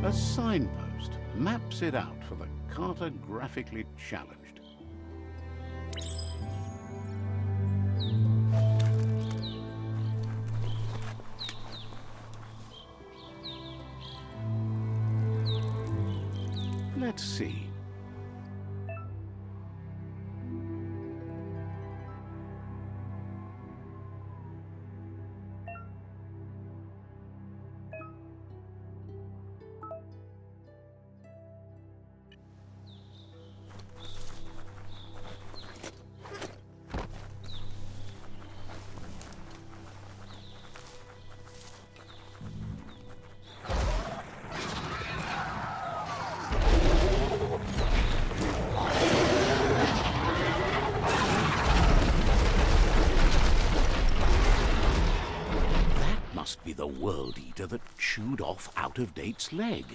A signpost maps it out for the cartographically challenged. Let's see. Must be the World Eater that chewed off Out-of-Date's leg.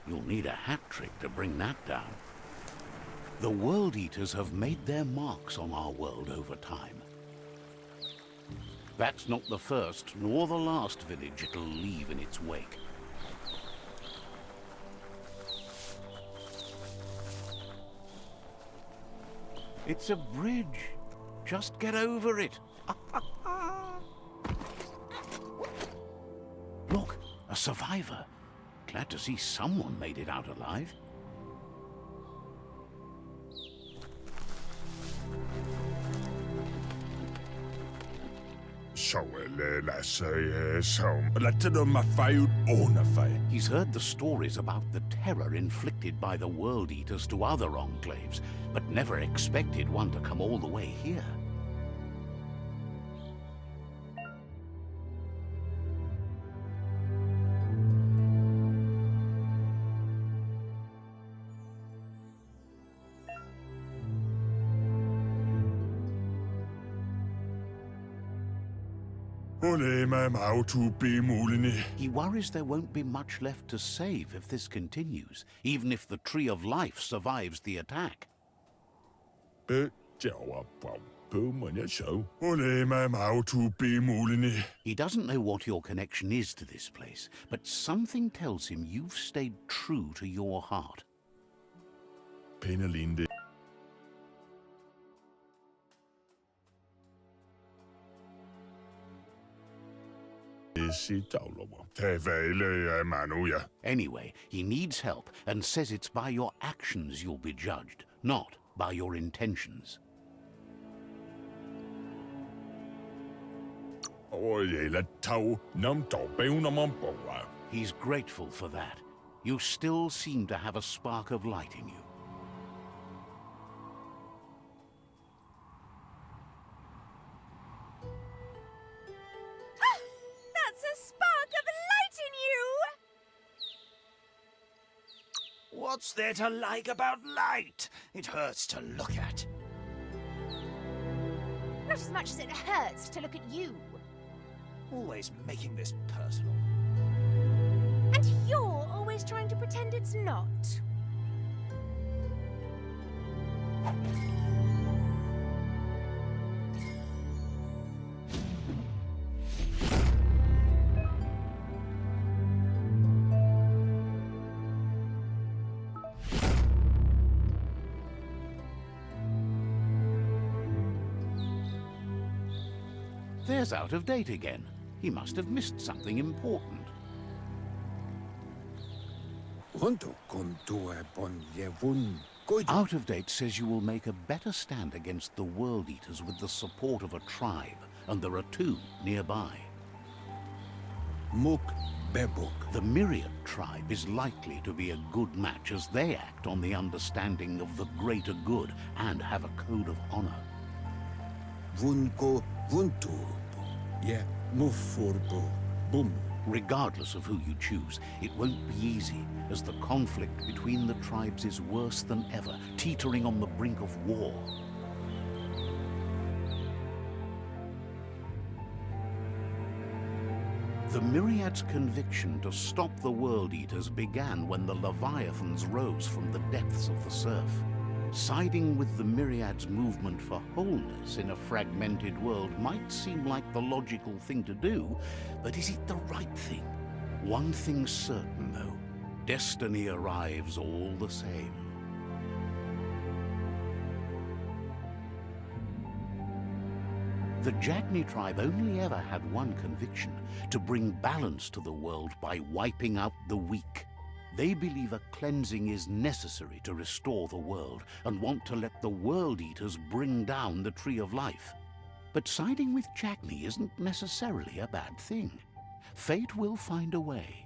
You'll need a hat trick to bring that down. The World Eaters have made their marks on our world over time. That's not the first nor the last village it'll leave in its wake. It's a bridge. Just get over it. Look, a survivor. Glad to see someone made it out alive. He's heard the stories about the terror inflicted by the World Eaters to other enclaves, but never expected one to come all the way here. He worries there won't be much left to save if this continues, even if the Tree of Life survives the attack. He doesn't know what your connection is to this place, but something tells him you've stayed true to your heart. Anyway, he needs help and says it's by your actions you'll be judged, not by your intentions. He's grateful for that. You still seem to have a spark of light in you. What's there to like about light? It hurts to look at. Not as much as it hurts to look at you. Always making this personal. And you're always trying to pretend it's not. There's Out-of-Date again. He must have missed something important. Out-of-Date says you will make a better stand against the World Eaters with the support of a tribe, and there are two nearby. The Myriad tribe is likely to be a good match as they act on the understanding of the greater good and have a code of honor. Regardless of who you choose, it won't be easy, as the conflict between the tribes is worse than ever, teetering on the brink of war. The Myriad's conviction to stop the World Eaters began when the Leviathans rose from the depths of the surf. Siding with the Myriad's movement for wholeness in a fragmented world might seem like the logical thing to do, but is it the right thing? One thing's certain, though. destiny arrives all the same. The Jagni tribe only ever had one conviction: to bring balance to the world by wiping out the weak. They believe a cleansing is necessary to restore the world, and want to let the World Eaters bring down the Tree of Life. But siding with Jagni isn't necessarily a bad thing. Fate will find a way.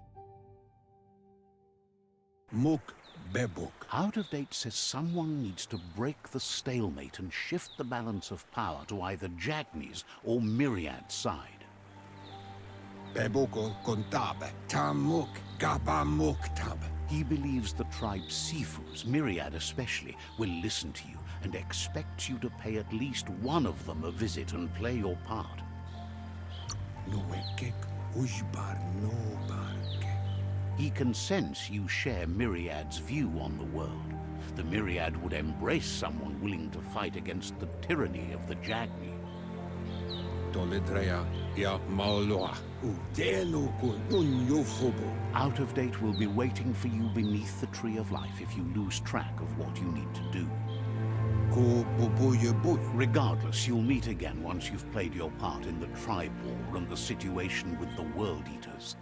Muk Bebuk. Out of Date says someone needs to break the stalemate and shift the balance of power to either Jagni's or Myriad's side. Bebuk Kontabe. Tamuk Gabamuktab. He believes the tribe Sifus, Myriad especially, will listen to you and expects you to pay at least one of them a visit and play your part. Nuekek Ujbar no Barke. He can sense you share Myriad's view on the world. The Myriad would embrace someone willing to fight against the tyranny of the Jagni. Toledrea ya Maoloa. Udelu kun unyufubu. Out of Date will be waiting for you beneath the Tree of Life if you lose track of what you need to do. Ko bubuyebu. Regardless, you'll meet again once you've played your part in the tribe war and the situation with the World Eaters.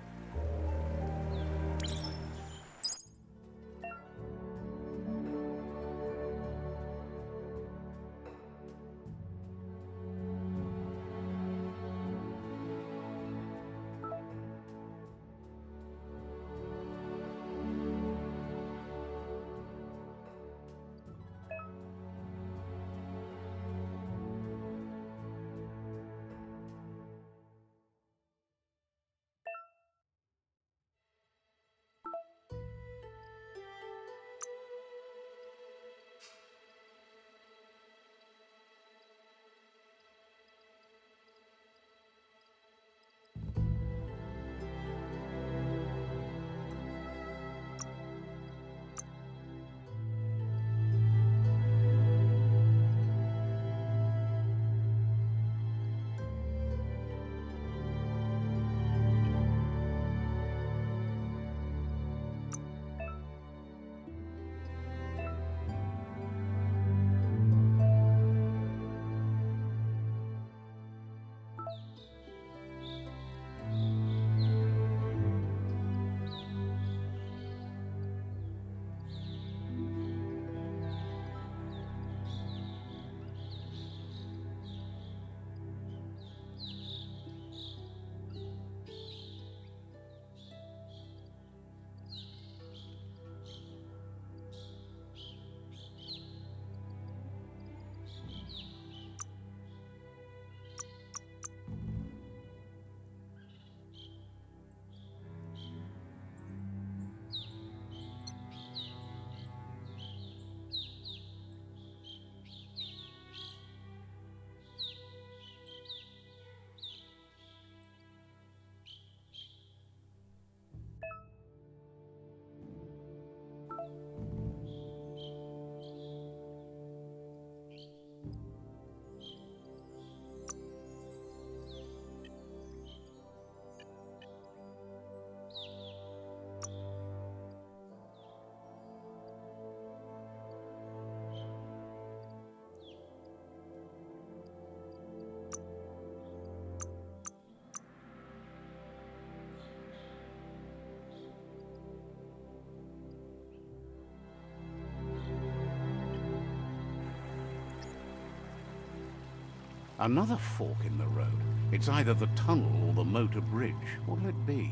Another fork in the road. It's either the tunnel or the motor bridge. What'll it be?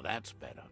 that's better.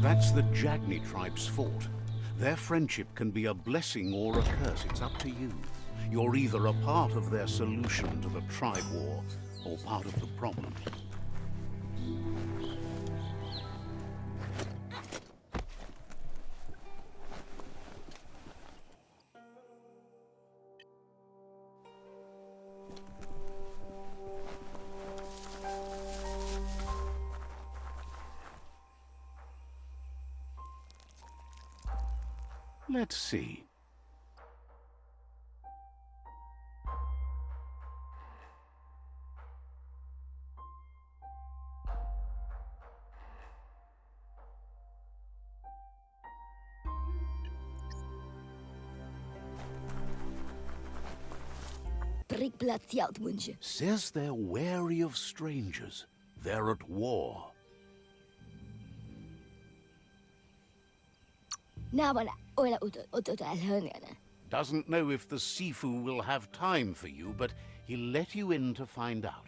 That's the Jagni tribe's fort. Their friendship can be a blessing or a curse. It's up to you. You're either a part of their solution to the tribe war, or part of the problem. Let's see. Says they're wary of strangers. They're at war. Doesn't know if the Sifu will have time for you, but he'll let you in to find out.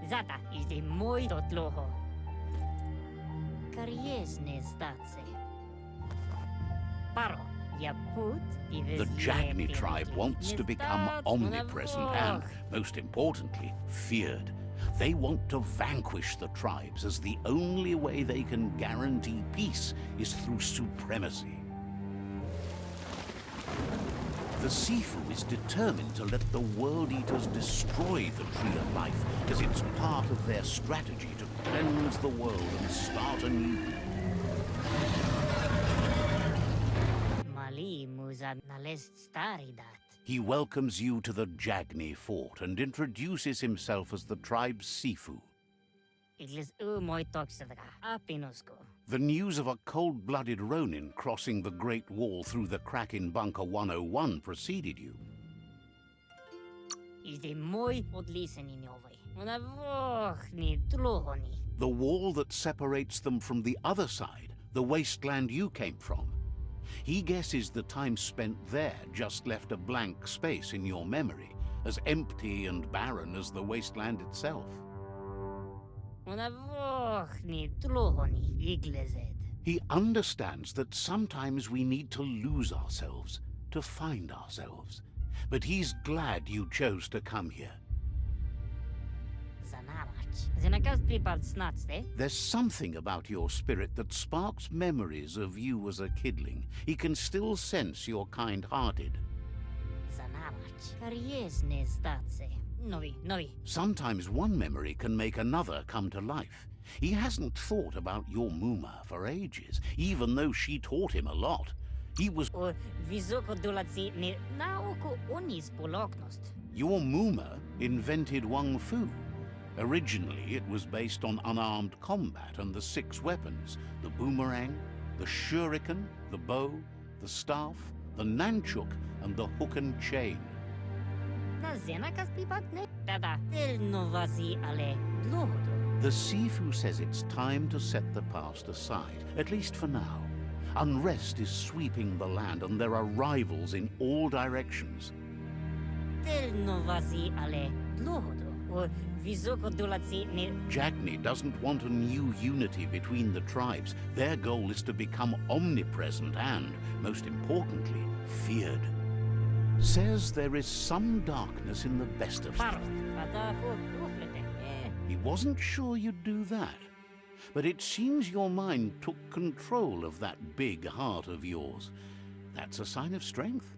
Zata is the moi dotloho. Kariesne zdace. Paro, ya put The Jagni tribe wants to become omnipresent and, most importantly, feared. They want to vanquish the tribes, as the only way they can guarantee peace is through supremacy. The Sifu is determined to let the World Eaters destroy the Tree of Life, as it's part of their strategy to cleanse the world and start anew. Mali muza nalest staridat. He welcomes you to the Jagni fort and introduces himself as the tribe's Sifu. Iglis moi toxadra. Apinosko. The news of a cold-blooded Ronin crossing the Great Wall through the crack in Bunker 101 preceded you. Is the moi odlisenin ovai. Una vochni tlohoni. The wall that separates them from the other side, the wasteland you came from. He guesses the time spent there just left a blank space in your memory, as empty and barren as the wasteland itself. Una vochni tlohoni iglezed. He understands that sometimes we need to lose ourselves to find ourselves. But he's glad you chose to come here. Zanarach. Zenakas pripad snatste. There's something about your spirit that sparks memories of you as a kidling. He can still sense you're kind-hearted. Zanarach. Karies ne statse. Novi. Sometimes one memory can make another come to life. He hasn't thought about your Muma for ages, even though she taught him a lot. He was... O visoko dolatsi ne naoko onis poloknost. Your Muma invented Wung Fu. Originally, it was based on unarmed combat and the 6 weapons: the boomerang, the shuriken, the bow, the staff, the nunchuk, and the hook and chain. Na zenakas pripad ne. Tada. Del novazi ale dlohodo. The Sifu says it's time to set the past aside, at least for now. Unrest is sweeping the land and there are rivals in all directions. Del novazi ale dlohodo. O visoko dolatsi ne. Jagni doesn't want a new unity between the tribes. Their goal is to become omnipresent and, most importantly, feared. Says there is some darkness in the best of Paro. them. Pada fo uflete. He wasn't sure you'd do that. But it seems your mind took control of that big heart of yours. That's a sign of strength.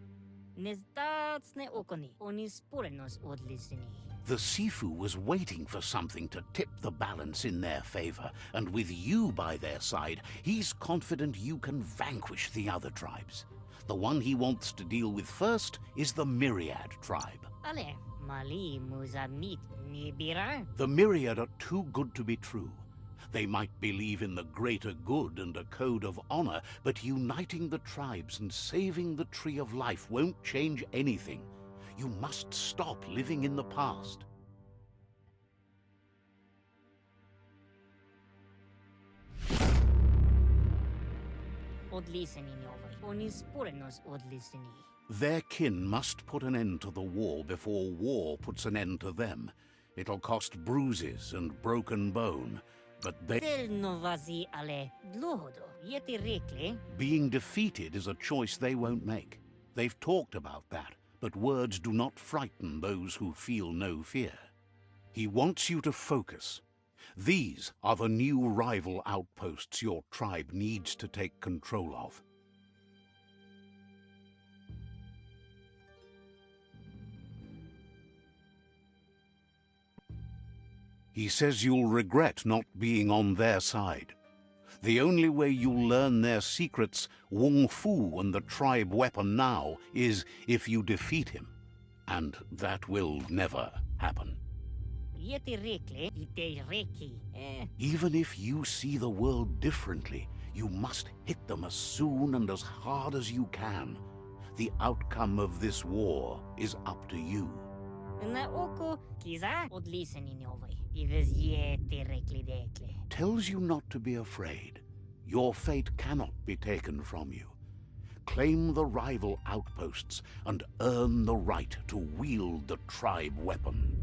Nestats ne okoni. Onis porenos odlisini. The Sifu was waiting for something to tip the balance in their favor, and with you by their side, he's confident you can vanquish the other tribes. The one he wants to deal with first is the Myriad tribe. Ale. Mali muza meet ni bira. The Myriad are too good to be true. They might believe in the greater good and a code of honor, but uniting the tribes and saving the Tree of Life won't change anything. You must stop living in the past. Odlisini ovai. Onis porenos odlisini. Their kin must put an end to the war before war puts an end to them. It'll cost bruises and broken bone, but Del novazi ale dlohodo. Yeti rekle. being defeated is a choice they won't make. They've talked about that, but words do not frighten those who feel no fear. He wants you to focus. These are the new rival outposts your tribe needs to take control of. He says you'll regret not being on their side. The only way you'll learn their secrets, Wung Fu and the tribe weapon now, is if you defeat him. And that will never happen. Yeti rekle. Ite reki. Even if you see the world differently, you must hit them as soon and as hard as you can. The outcome of this war is up to you. Na oko kiza odlisini ovai. Ives yeti rekli dekle. Tells you not to be afraid. Your fate cannot be taken from you. Claim the rival outposts and earn the right to wield the tribe weapon.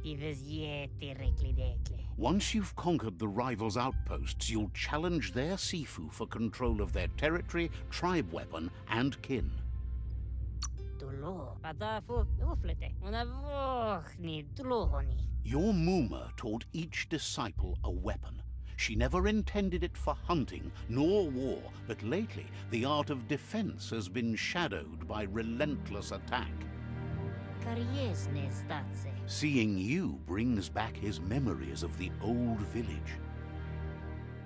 Ives yeti rekli dekle. Once you've conquered the rivals' outposts, you'll challenge their Sifu for control of their territory, tribe weapon, and kin. Dolo. Pada fo uflete. Una vochni dlohoni. Your Muma taught each disciple a weapon. She never intended it for hunting nor war, but lately the art of defense has been shadowed by relentless attack. Kariesne stace. Seeing you brings back his memories of the old village.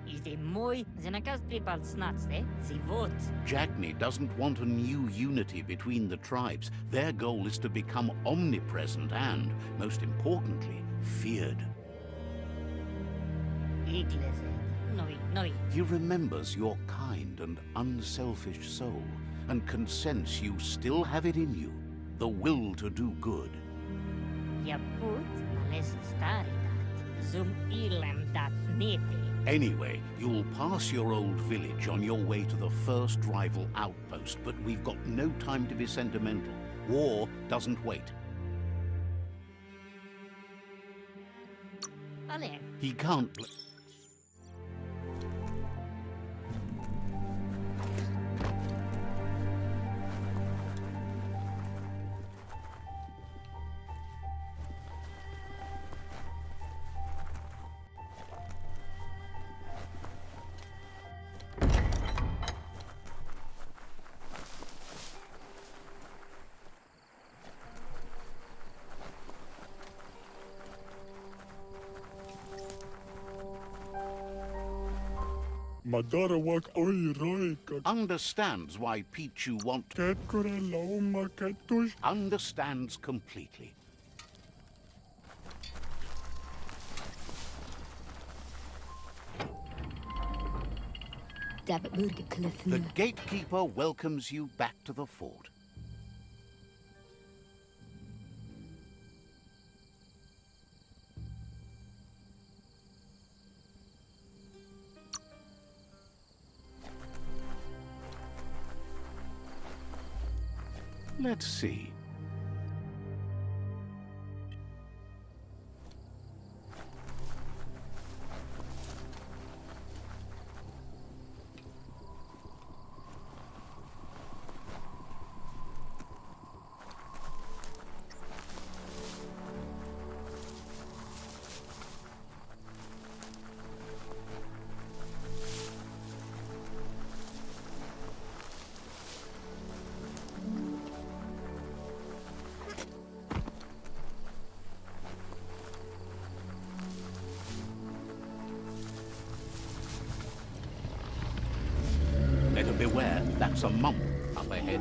Ide moi zenakas pripad snace, zivot. Jagni doesn't want a new unity between the tribes. Their goal is to become omnipresent and, most importantly, feared. Iglezed. Noi. He remembers your kind and unselfish soul, and can sense you still have it in you, the will to do good. Yaput nalest staridat. Zum ilem dat nete. Anyway, you'll pass your old village on your way to the first rival outpost, but we've got no time to be sentimental. War doesn't wait. Ale. He can't... Madara wak oi roi kat Understands why Pichu want... ket kura lauma ketush. Understands completely. The gatekeeper welcomes you back to the fort. Let's see. Better beware, that's a mump up ahead.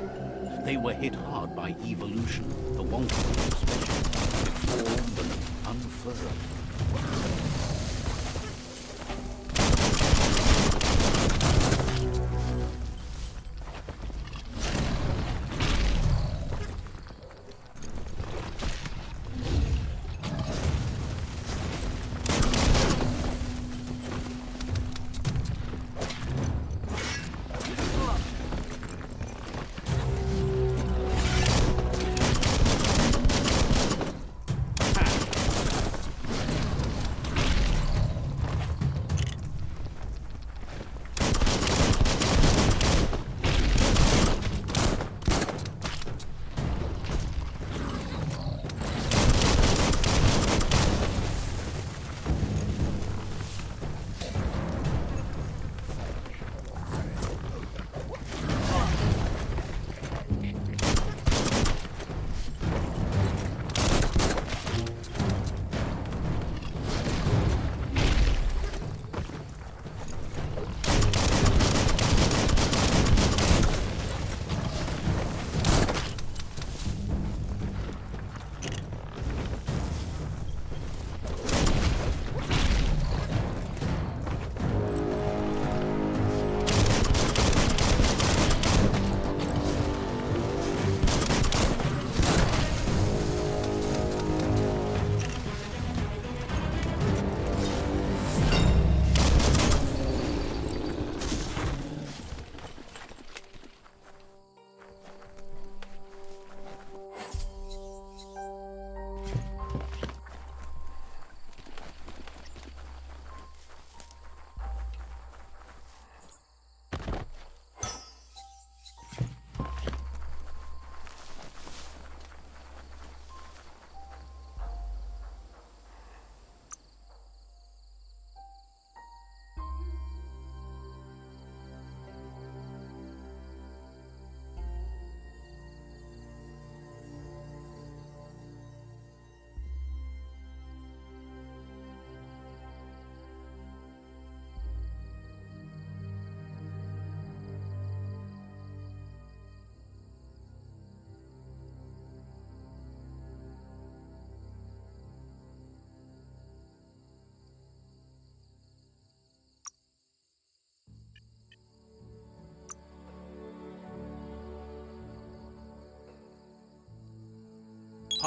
They were hit hard by evolution, the Wonka especially, deformed and unfurled.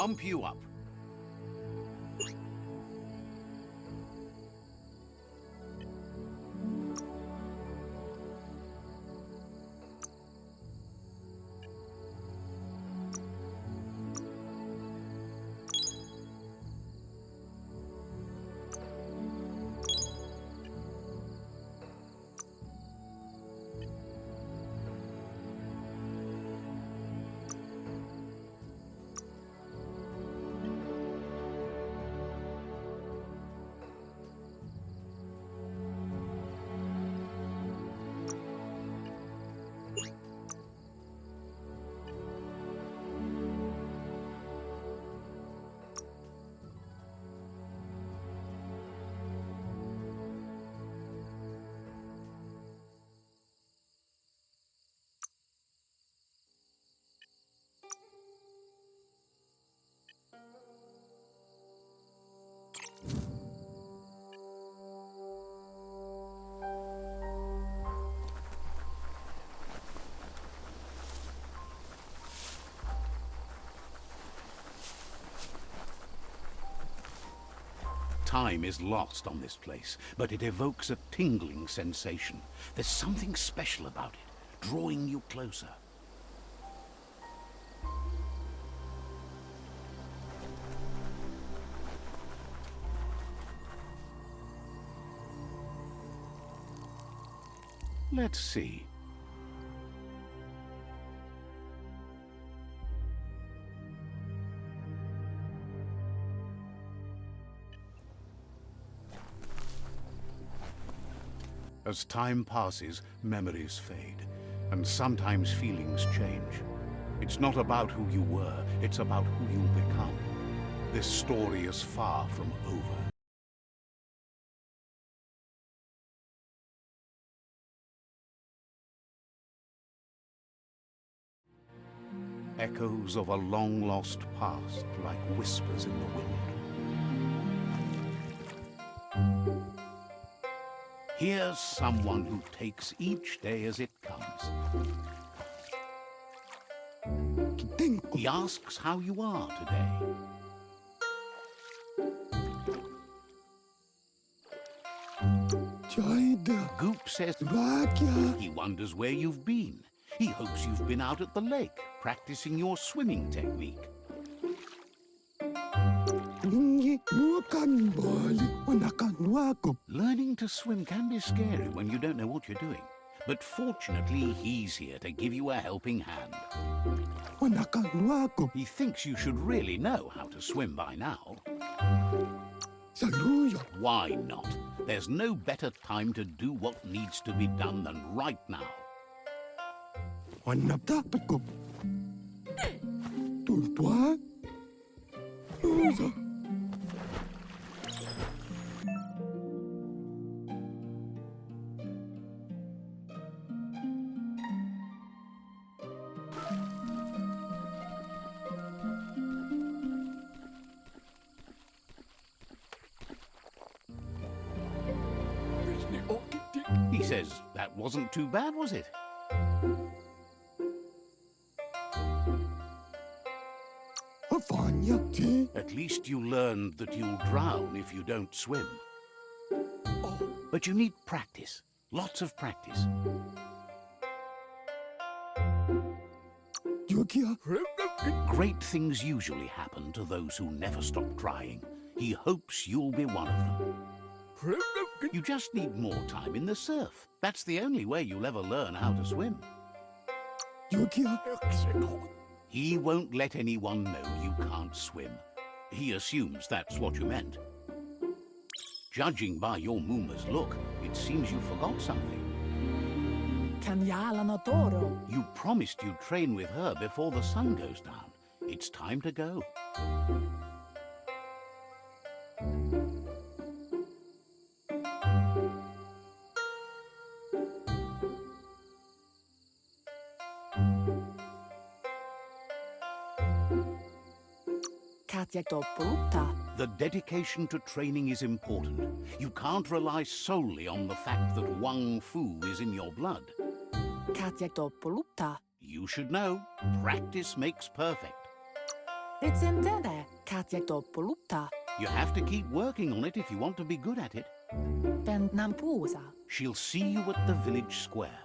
pump you up. Time is lost on this place, but it evokes a tingling sensation. There's something special about it, drawing you closer. Let's see. As time passes, memories fade, and sometimes feelings change. It's not about who you were, it's about who you'll become. This story is far from over. Echoes of a long-lost past, like whispers in the wind. Here's someone who takes each day as it comes. He asks how you are today. Goop says he wonders where you've been. He hopes you've been out at the lake, practicing your swimming technique. Learning to swim can be scary when you don't know what you're doing. But fortunately, he's here to give you a helping hand. He thinks you should really know how to swim by now. Why not? There's no better time to do what needs to be done than right now. He says that wasn't too bad, was it? At least you learned that you'll drown if you don't swim. But you need practice, lots of practice. Great things usually happen to those who never stop trying. He hopes you'll be one of them. You just need more time in the surf. That's the only way you'll ever learn how to swim. He won't let anyone know you can't swim. He assumes that's what you meant. Judging by your Mooma's look, it seems you forgot something. You promised you'd train with her before the sun goes down. It's time to go. The dedication to training is important. You can't rely solely on the fact that Wang Fu is in your blood. You should know, practice makes perfect. Recentele, Katja Toppolutta. You have to keep working on it if you want to be good at it. Ben Nampusa. She'll see you at the village square.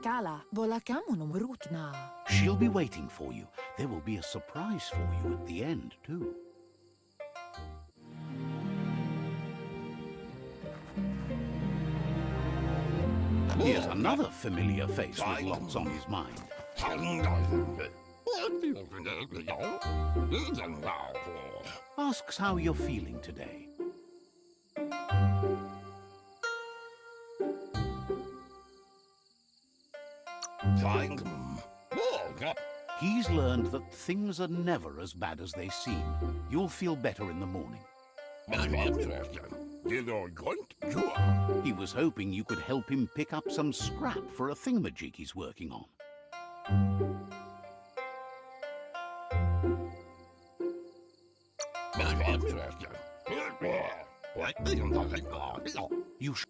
Kala, volakamunum rutna. She'll be waiting for you. There will be a surprise for you at the end, too. Here's another familiar face with lots on his mind. Asks how you're feeling today. He's learned that things are never as bad as they seem. You'll feel better in the morning. He was hoping you could help him pick up some scrap for a thingamajig he's working on. You sh-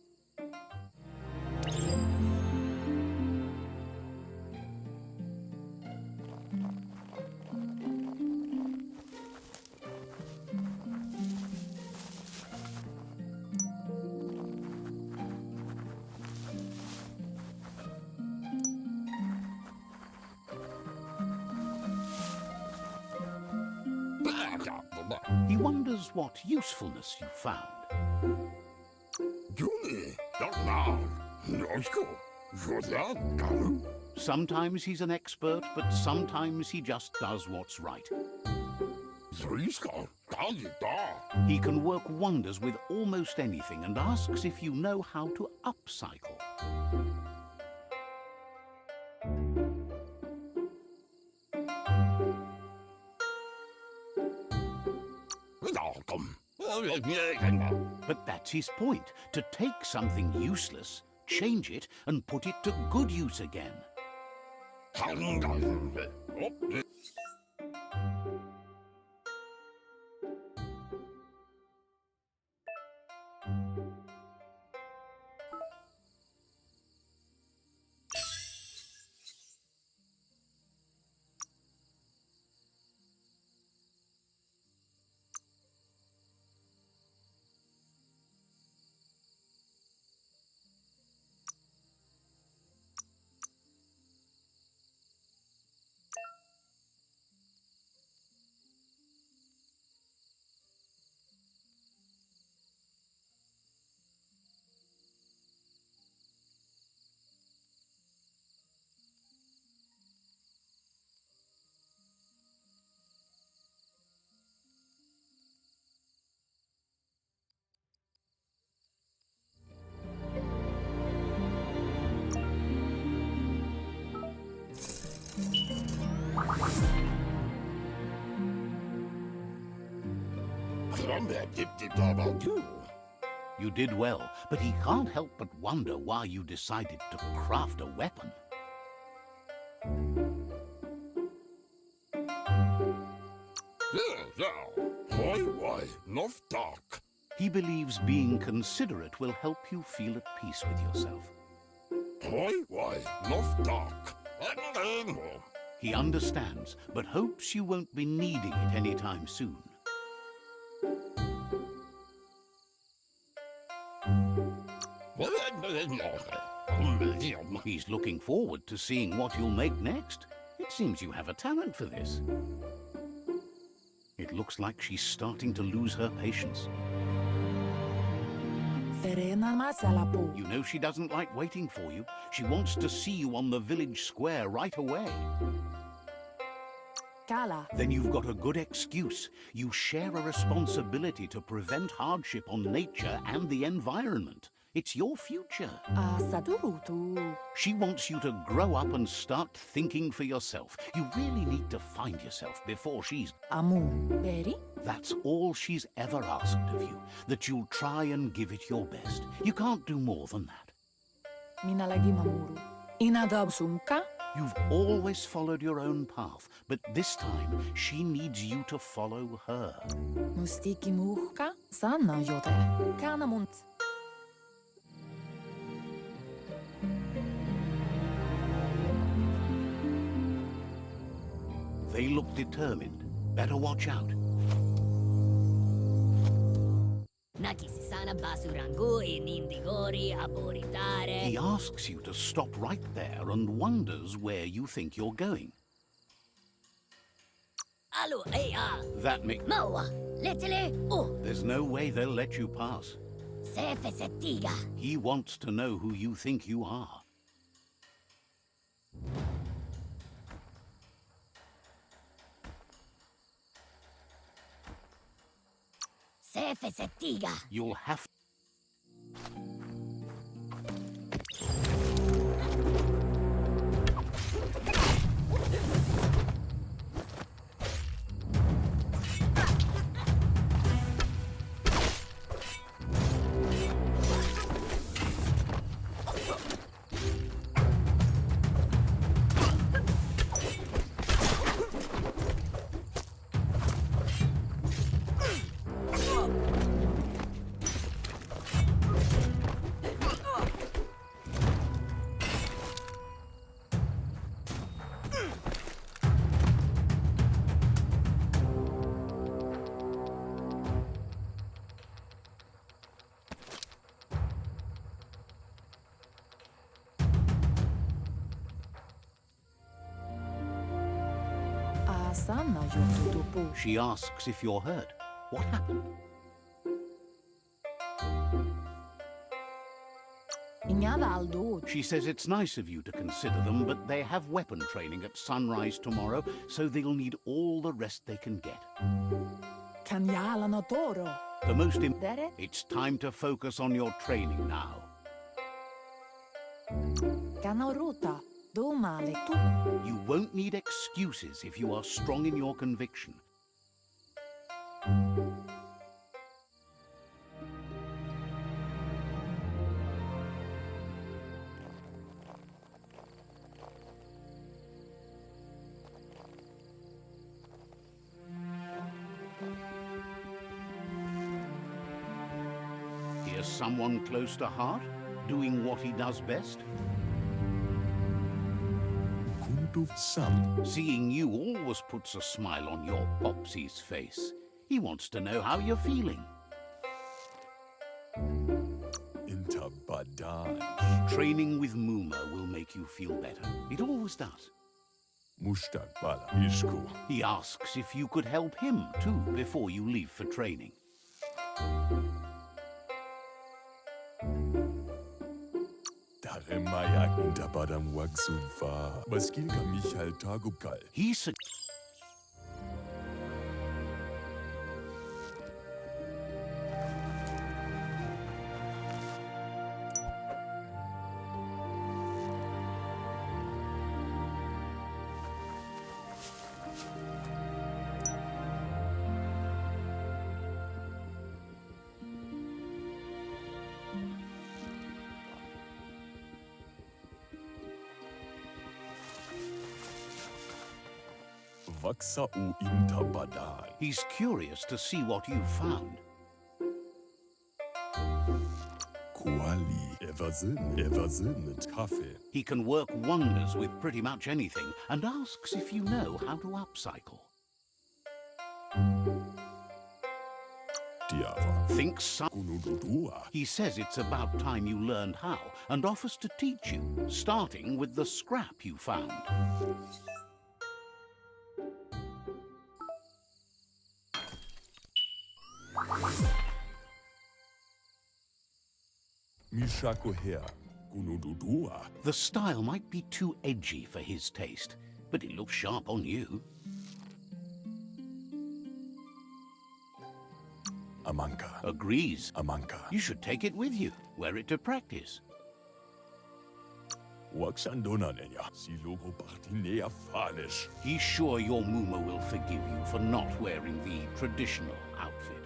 He wonders what usefulness you found. Sometimes he's an expert, but sometimes he just does what's right. He can work wonders with almost anything and asks if you know how to upcycle. But that's his point, to take something useless, change it, and put it to good use again. You did well, but he can't help but wonder why you decided to craft a weapon. He believes being considerate will help you feel at peace with yourself. He understands, but hopes you won't be needing it anytime soon. He's looking forward to seeing what you'll make next. It seems you have a talent for this. It looks like she's starting to lose her patience. You know she doesn't like waiting for you. She wants to see you on the village square right away. Kala. Then you've got a good excuse. You share a responsibility to prevent hardship on nature and the environment. It's your future. Saturutu. She wants you to grow up and start thinking for yourself. You really need to find yourself before she's... Amu. Beri? That's all she's ever asked of you, that you'll try and give it your best. You can't do more than that. Minalagi mamuru. Inadabsunka? You've always followed your own path, but this time she needs you to follow her. Mustiki muhka? Sanna yote. Kanamunt. They look look determined. Better watch out. Nakisisana basurangu inindigori aboritare. He asks you to stop right there and wonders where you think you're going. Alu That makes... Maua, letele There's no way they'll let you pass. sefe setiga. He wants to know who you think you are. Sefe setiga. You'll have... Sana yotutupu. She asks if you're hurt. What happened? Ingavaldo. She says it's nice of you to consider them, but they have weapon training at sunrise tomorrow, so they'll need all the rest they can get. Kanyala no toro. The most Dere? It's time to focus on your training now. Kanoruta. Do male tu. You won't need excuses if you are strong in your conviction. Here's someone close to heart, doing what he does best. Seeing you always puts a smile on your Popsy's face. He wants to know how you're feeling. Interbadaj. Training with Muma will make you feel better. It always does. Mustakbala Ishku. He asks if you could help him, too, before you leave for training. Taremaya Interbadam Waksuva. Baskilka Michael Tagubkal. He said... Vaksa u Interbadaj. He's curious to see what you've found. Kuali. Eversinn mit Kaffee. He can work wonders with pretty much anything and asks if you know how to upcycle. Diava. Thinks some... Kunududua. He says it's about time you learned how and offers to teach you, starting with the scrap you found. Mishako her. Kunududua. The style might be too edgy for his taste, but it looks sharp on you. Amanka. Agrees. Amanka. You should take it with you, wear it to practice. Waksandona nenya. Si logo partinea fanish. He's sure your Muma will forgive you for not wearing the traditional outfit.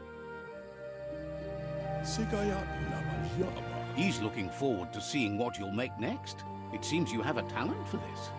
Sigaya Lamayaba. He's looking forward to seeing what you'll make next. It seems you have a talent for this.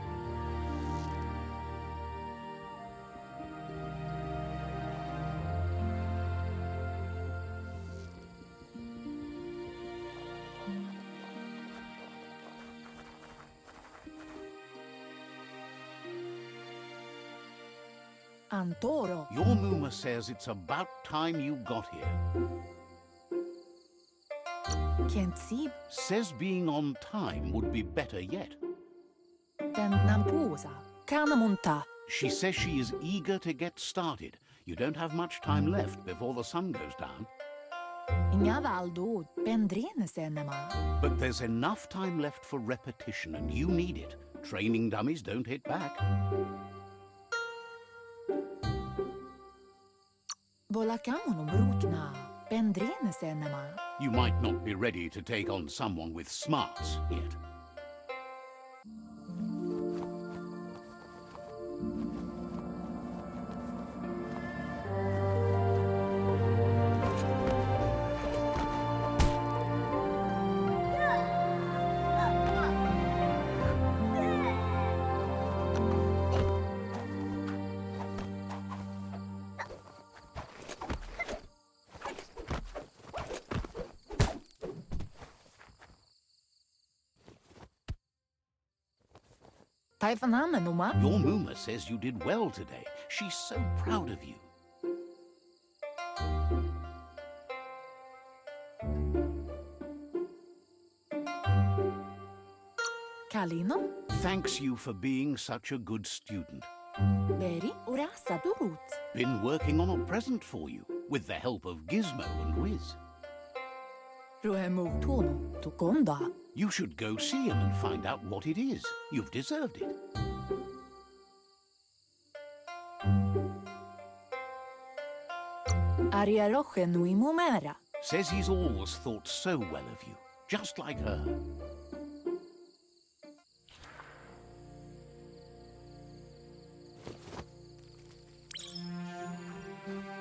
Antoro. Your Muma says it's about time you got here. Kentsib. Says being on time would be better yet. Den Nampusa. Kanamunta. She says she is eager to get started. You don't have much time left before the sun goes down. Inga valdo. Bendrenes enema. But there's enough time left for repetition, and you need it. Training dummies don't hit back. Volakamonum rukna. Bendrenes enema. You might not be ready to take on someone with smarts yet. Taifanamenuma. Your Muma says you did well today. She's so proud of you. Kalino. Thanks you for being such a good student. Beri urasa durut. Been working on a present for you, with the help of Gizmo and Wiz. Ruemu tono. Tukonda. You should go see him and find out what it is. You've deserved it. Ariaroche nui mumera. Says he's always thought so well of you, just like her.